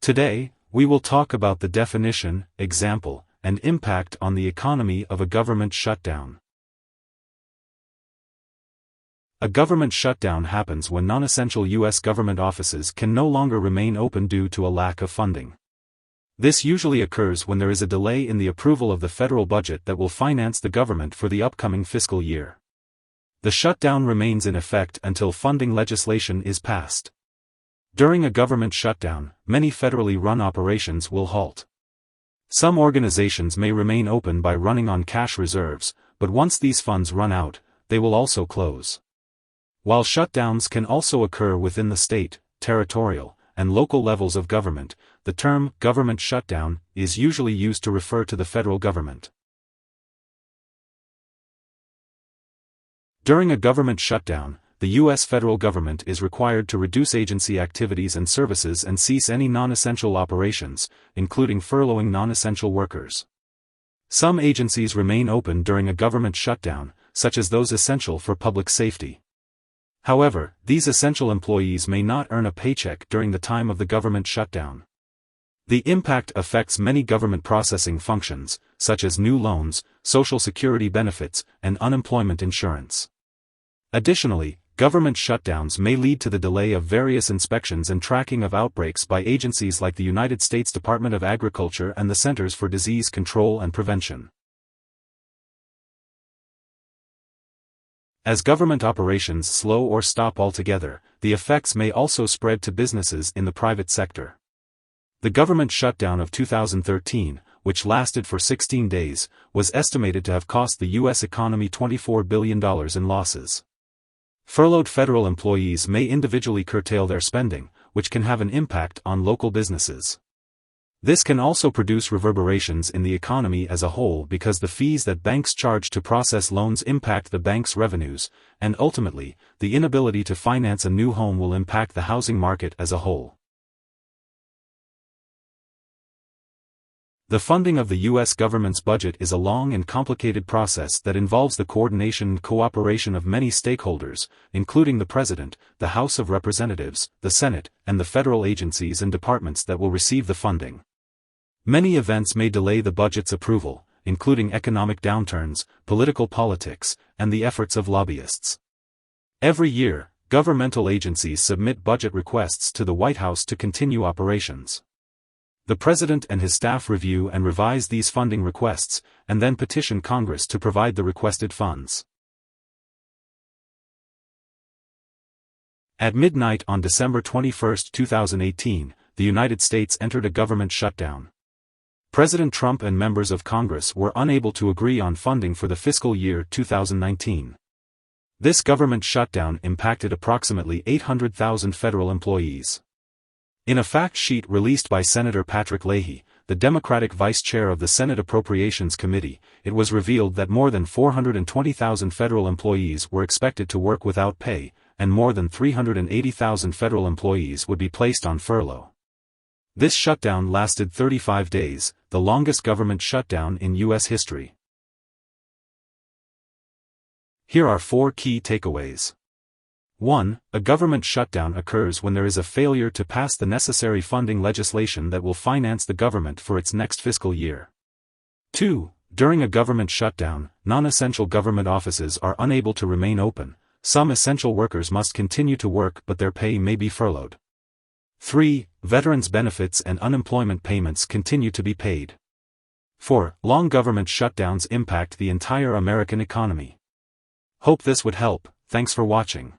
Today, we will talk about the definition, example, and impact on the economy of a government shutdown. A government shutdown happens when non-essential U.S. government offices can no longer remain open due to a lack of funding. This usually occurs when there is a delay in the approval of the federal budget that will finance the government for the upcoming fiscal year. The shutdown remains in effect until funding legislation is passed. During a government shutdown, many federally run operations will halt. Some organizations may remain open by running on cash reserves, but once these funds run out, they will also close. While shutdowns can also occur within the state, territorial, and local levels of government, the term government shutdown is usually used to refer to the federal government. During a government shutdown, the U.S. federal government is required to reduce agency activities and services and cease any non-essential operations, including furloughing non-essential workers. Some agencies remain open during a government shutdown, such as those essential for public safety. However, these essential employees may not earn a paycheck during the time of the government shutdown. The impact affects many government processing functions, such as new loans, Social Security benefits, and unemployment insurance. Additionally, government shutdowns may lead to the delay of various inspections and tracking of outbreaks by agencies like the United States Department of Agriculture and the Centers for Disease Control and Prevention. As government operations slow or stop altogether, the effects may also spread to businesses in the private sector. The government shutdown of 2013, which lasted for 16 days, was estimated to have cost the U.S. economy $24 billion in losses. Furloughed federal employees may individually curtail their spending, which can have an impact on local businesses. This can also produce reverberations in the economy as a whole because the fees that banks charge to process loans impact the bank's revenues, and ultimately, the inability to finance a new home will impact the housing market as a whole. The funding of the U.S. government's budget is a long and complicated process that involves the coordination and cooperation of many stakeholders, including the President, the House of Representatives, the Senate, and the federal agencies and departments that will receive the funding. Many events may delay the budget's approval, including economic downturns, political politics, and the efforts of lobbyists. Every year, governmental agencies submit budget requests to the White House to continue operations. The President and his staff review and revise these funding requests, and then petition Congress to provide the requested funds. At midnight on December 21, 2018, the United States entered a government shutdown. President Trump and members of Congress were unable to agree on funding for the fiscal year 2019. This government shutdown impacted approximately 800,000 federal employees. In a fact sheet released by Senator Patrick Leahy, the Democratic vice chair of the Senate Appropriations Committee, it was revealed that more than 420,000 federal employees were expected to work without pay, and more than 380,000 federal employees would be placed on furlough. This shutdown lasted 35 days, the longest government shutdown in U.S. history. Here are 4 key takeaways. 1. A government shutdown occurs when there is a failure to pass the necessary funding legislation that will finance the government for its next fiscal year. 2. During a government shutdown, non-essential government offices are unable to remain open. Some essential workers must continue to work but their pay may be furloughed. 3. Veterans' benefits and unemployment payments continue to be paid. 4. Long government shutdowns impact the entire American economy. Hope this would help. Thanks for watching.